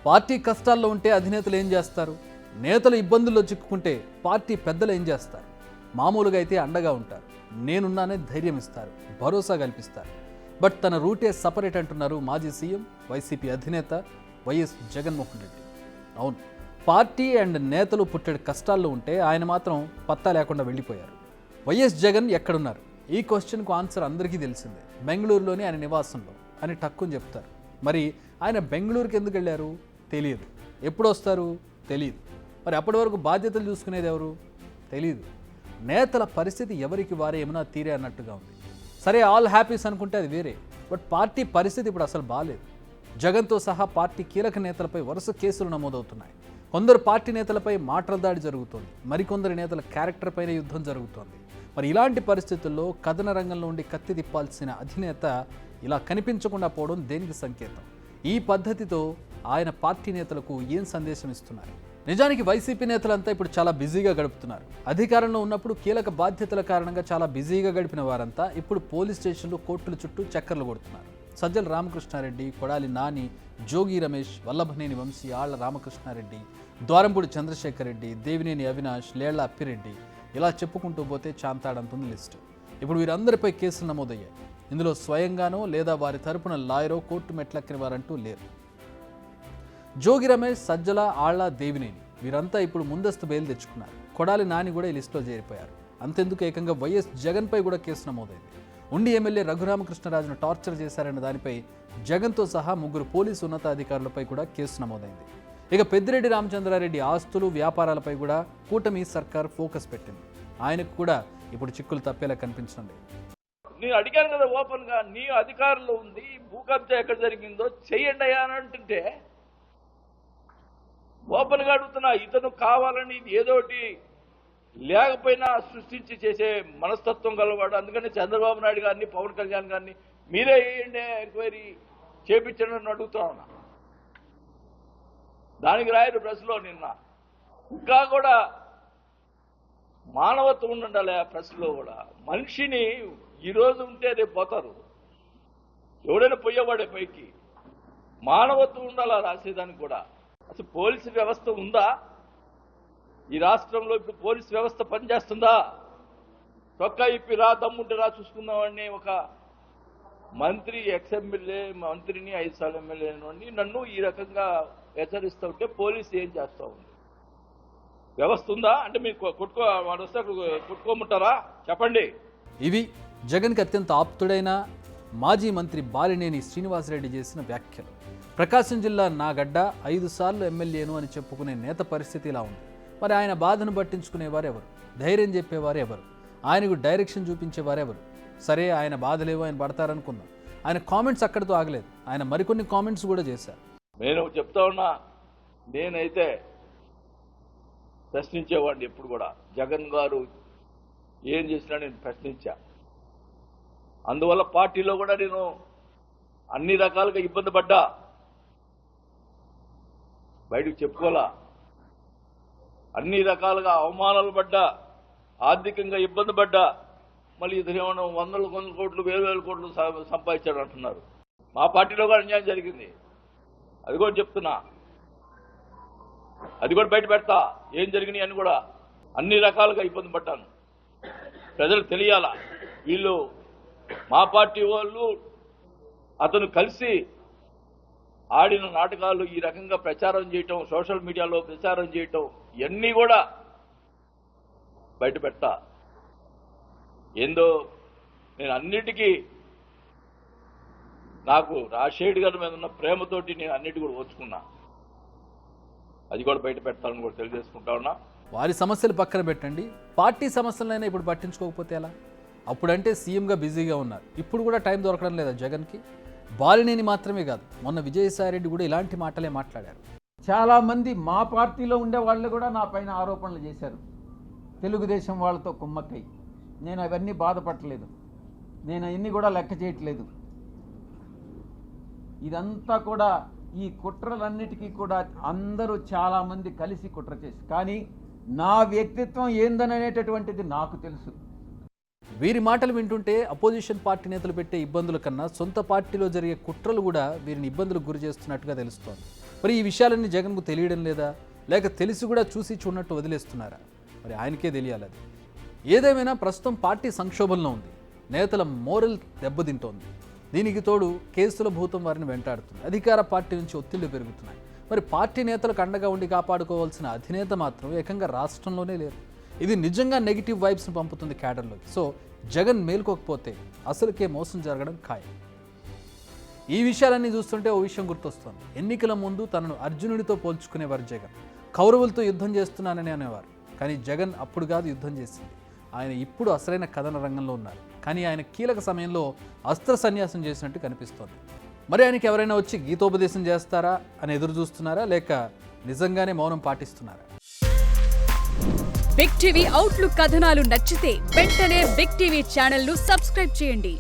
Party కష్టాల్లో ఉంటే అధినేతలు ఏం చేస్తారు? నేతలు ఇబ్బందుల్లో చిక్కుకుంటే పార్టీ పెద్దలు ఏం చేస్తారు? మామూలుగా అయితే అండగా ఉంటారు, నేనున్నానే ధైర్యం ఇస్తారు, భరోసా కల్పిస్తారు. బట్ తన రూటే సపరేట్ అంటున్నారు మాజీ సీఎం వైసీపీ అధినేత వైఎస్ జగన్మోహన్ రెడ్డి. అవును, పార్టీ అండ్ నేతలు పుట్టెడు కష్టాల్లో ఉంటే ఆయన మాత్రం పత్తా లేకుండా వెళ్ళిపోయారు. వైఎస్ జగన్ ఎక్కడున్నారు? ఈ క్వశ్చన్కు ఆన్సర్ అందరికీ తెలిసిందే. బెంగళూరులోని ఆయన నివాసంలో అని టక్కుని చెప్తారు. మరి ఆయన బెంగళూరుకి ఎందుకు వెళ్ళారు? తెలియదు. ఎప్పుడు వస్తారు? తెలియదు. మరి అప్పటి వరకు బాధ్యతలు చూసుకునేది ఎవరు? తెలియదు. నేతల పరిస్థితి ఎవరికి వారే ఏమైనా తీరే అన్నట్టుగా ఉంది. సరే, ఆల్ హ్యాపీస్ అనుకుంటే అది వేరే. బట్ పార్టీ పరిస్థితి ఇప్పుడు అసలు బాగాలేదు. జగన్తో సహా పార్టీ కీలక నేతలపై వరుస కేసులు నమోదవుతున్నాయి. కొందరు పార్టీ నేతలపై మాటల దాడి జరుగుతోంది, మరికొందరు నేతల క్యారెక్టర్ పైన యుద్ధం జరుగుతోంది. మరి ఇలాంటి పరిస్థితుల్లో కథన రంగంలో ఉండి కత్తి తిప్పాల్సిన అధినేత ఇలా కనిపించకుండా పోవడం దేనికి సంకేతం? ఈ పద్ధతితో ఆయన పార్టీ నేతలకు ఏం సందేశం ఇస్తున్నారు? నిజానికి వైసీపీ నేతలంతా ఇప్పుడు చాలా బిజీగా గడుపుతున్నారు. అధికారంలో ఉన్నప్పుడు కీలక బాధ్యతల కారణంగా చాలా బిజీగా గడిపిన వారంతా ఇప్పుడు పోలీస్ స్టేషన్లు, కోర్టుల చుట్టూ చక్కర్లు కొడుతున్నారు. సజ్జల రామకృష్ణారెడ్డి, కొడాలి నాని, జోగి రమేష్, వల్లభనేని వంశీ, ఆళ్ల రామకృష్ణారెడ్డి, ద్వారంపూడి చంద్రశేఖర్ రెడ్డి, దేవినేని అవినాష్, లేళ్ల అప్పిరెడ్డి, ఇలా చెప్పుకుంటూ పోతే చాంతాడంతుంది లిస్టు. ఇప్పుడు వీరందరిపై కేసులు నమోదయ్యాయి. ఇందులో స్వయంగానో లేదా వారి తరపున లాయరో కోర్టు మెట్లెక్కిన వారంటూ లేరు. జోగి రమేష్, సజ్జల, ఆళ్ల, దేవినేని వీరంతా ఇప్పుడు ముందస్తు బెయిల్ తెచ్చుకున్నారు. కొడాలి నాని కూడా ఈ లిస్టులో చేరిపోయారు. అంతెందుకు, ఏకంగా వైఎస్ జగన్పై కూడా కేసు నమోదైంది. ఉండి ఎమ్మెల్యే రఘురామకృష్ణరాజును టార్చర్ చేశారన్న దానిపై జగన్తో సహా 3 పోలీసు ఉన్నతాధికారులపై కూడా కేసు నమోదైంది. ఇక పెద్దిరెడ్డి రామచంద్రారెడ్డి ఆస్తులు, వ్యాపారాలపై కూడా కూటమి సర్కార్ ఫోకస్ పెట్టింది. ఆయనకు కూడా ఇప్పుడు చిక్కులు తప్పేలా కనిపించండి. నేను అడిగాను కదా ఓపెన్ గా, నీ అధికారంలో ఉంది, భూ కబ్జా ఎక్కడ జరిగిందో చెయ్యండి అయ్యా అని అంటుంటే ఓపెన్ గా అడుగుతున్నా. ఇతను కావాలని ఏదోటి లేకపోయినా సృష్టించి చేసే మనస్తత్వం గలవాడు. అందుకని చంద్రబాబు నాయుడు గారిని, పవన్ కళ్యాణ్ గారిని మీరే వేయండి, ఎంక్వైరీ చేపించండి అని అడుగుతా ఉన్నా. దానికి రాయరు ప్రెస్లో నిన్న. ఇంకా కూడా మానవత్వం ఉండాలి ఆ ప్రెస్లో కూడా. మనిషిని ఈరోజు ఉంటే రేపు పోతారు, ఎవడైనా పోయేవాడే పైకి. మానవత్వం ఉండాలా రాసేదానికి కూడా. అసలు పోలీసు వ్యవస్థ ఉందా ఈ రాష్ట్రంలో? ఇప్పుడు పోలీసు వ్యవస్థ పనిచేస్తుందా? చొక్కా ఇప్పి రా, దమ్ముంటే రా చూసుకుందామని ఒక మంత్రి, ఎమ్మెల్యే మంత్రిని, 5 సార్లు ఎమ్మెల్యే నన్ను ఈ రకంగా హెచ్చరిస్తూ ఉంటే పోలీసు ఏం చేస్తూ ఉంది? వ్యవస్థ ఉందా? అంటే మీరు వాడు వస్తే కొట్టుకోమంటారా? చెప్పండి. ఇవి జగన్కి అత్యంత ఆప్తుడైన మాజీ మంత్రి బాలినేని శ్రీనివాసరెడ్డి చేసిన వ్యాఖ్యలు. ప్రకాశం జిల్లా నా గడ్డ, 5 సార్లు ఎమ్మెల్యేను అని చెప్పుకునే నేత పరిస్థితి ఇలా ఉంది. మరి ఆయన బాధను పట్టించుకునేవారు ఎవరు? ధైర్యం చెప్పేవారు ఎవరు? ఆయనకు డైరెక్షన్ చూపించేవారు ఎవరు? సరే, ఆయన బాధలేవో ఆయన పడతారనుకుందాం. ఆయన కామెంట్స్ అక్కడితో ఆగలేదు. ఆయన మరికొన్ని కామెంట్స్ కూడా చేశారు. నేను చెప్తా ఉన్నా, నేనైతే ప్రశ్నించేవాడిని ఎప్పుడు కూడా. జగన్ గారు ఏం చేసినా నేను ప్రశ్నించా. అందువల్ల పార్టీలో కూడా నేను అన్ని రకాలుగా ఇబ్బంది పడ్డా, బయటకు చెప్పుకోలా. అన్ని రకాలుగా అవమానాలు పడ్డా, ఆర్థికంగా ఇబ్బంది పడ్డా. మళ్ళీ ఇతను ఏమన్నా 100 కోట్లు, 1000 కోట్లు సంపాదించాడు అంటున్నారు. మా పార్టీలో కూడా అన్యాయం జరిగింది, అది కూడా చెప్తున్నా. అది కూడా బయట పెడతా, ఏం జరిగినాయి అని కూడా. అన్ని రకాలుగా ఇబ్బంది పడ్డాను. ప్రజలకు తెలియాలా, వీళ్ళు మా పార్టీ వాళ్ళు అతను కలిసి ఆడిన నాటకాలు, ఈ రకంగా ప్రచారం చేయటం, సోషల్ మీడియాలో ప్రచారం చేయటం, ఇవన్నీ కూడా బయట పెడతా. ఏందో నేను అన్నిటికీ, నాకు రాజశేఖర్ గారి మీద ఉన్న ప్రేమతోటి నేను అన్నిటి కూడా ఓచుకున్నా. అది కూడా బయట పెడతానని కూడా తెలియజేసుకుంటా ఉన్నా. వారి సమస్యలు పక్కన పెట్టండి, పార్టీ సమస్యలైనా ఇప్పుడు పట్టించుకోకపోతే ఎలా? అప్పుడంటే సీఎంగా బిజీగా ఉన్నారు, ఇప్పుడు కూడా టైం దొరకడం లేదా జగన్కి? బాలినేని మాత్రమే కాదు, మొన్న విజయసాయిరెడ్డి కూడా ఇలాంటి మాటలే మాట్లాడారు. చాలామంది మా పార్టీలో ఉండే వాళ్ళు కూడా నా పైన ఆరోపణలు చేశారు, తెలుగుదేశం వాళ్ళతో కుమ్మక్కై. నేను అవన్నీ బాధపడలేదు, నేను అవన్నీ కూడా లెక్క చేయట్లేదు. ఇదంతా కూడా ఈ కుట్రలన్నిటికీ కూడా అందరూ చాలామంది కలిసి కుట్ర చేసి, కానీ నా వ్యక్తిత్వం ఏందనేటటువంటిది నాకు తెలుసు. వీరి మాటలు వింటుంటే అపోజిషన్ పార్టీ నేతలు పెట్టే ఇబ్బందుల కన్నా సొంత పార్టీలో జరిగే కుట్రలు కూడా వీరిని ఇబ్బందులకు గురి చేస్తున్నట్టుగా తెలుస్తోంది. మరి ఈ విషయాలన్నీ జగన్కు తెలియడం లేదా, లేక తెలిసి కూడా చూసి చూడనట్టు వదిలేస్తున్నారా? మరి ఆయనకే తెలియాలి అది. ఏదేమైనా ప్రస్తుతం పార్టీ సంక్షోభంలో ఉంది. నేతల మోరల్ దెబ్బతింటోంది. దీనికి తోడు కేసుల భూతం వారిని వెంటాడుతుంది. అధికార పార్టీ నుంచి ఒత్తిళ్లు పెరుగుతున్నాయి. మరి పార్టీ నేతలకు అండగా ఉండి కాపాడుకోవాల్సిన అధినేత మాత్రం ఏకంగా రాష్ట్రంలోనే లేరు. ఇది నిజంగా నెగిటివ్ వైబ్స్ని పంపుతుంది క్యాడర్లోకి. సో జగన్ మేల్కోకపోతే అసలుకే మోసం జరగడం ఖాయం. ఈ విషయాలన్నీ చూస్తుంటే ఓ విషయం గుర్తొస్తుంది. ఎన్నికల ముందు తనను అర్జునుడితో పోల్చుకునేవారు జగన్. కౌరవులతో యుద్ధం చేస్తున్నానని అనేవారు. కానీ జగన్ అప్పుడు కాదు యుద్ధం చేసింది. ఆయన ఇప్పుడు అసలైన కథన రంగంలో ఉన్నారు. కానీ ఆయన కీలక సమయంలో అస్త్ర సన్యాసం చేసినట్టు కనిపిస్తోంది. మరి ఆయనకి ఎవరైనా వచ్చి గీతోపదేశం చేస్తారా అని ఎదురు చూస్తున్నారా, లేక నిజంగానే మౌనం పాటిస్తున్నారా? బిగ్ టీవీ అవుట్లుక్ కథనాలు నచ్చితే వెంటనే బిగ్ టీవీ ఛానల్ ను సబ్స్క్రైబ్ చేయండి.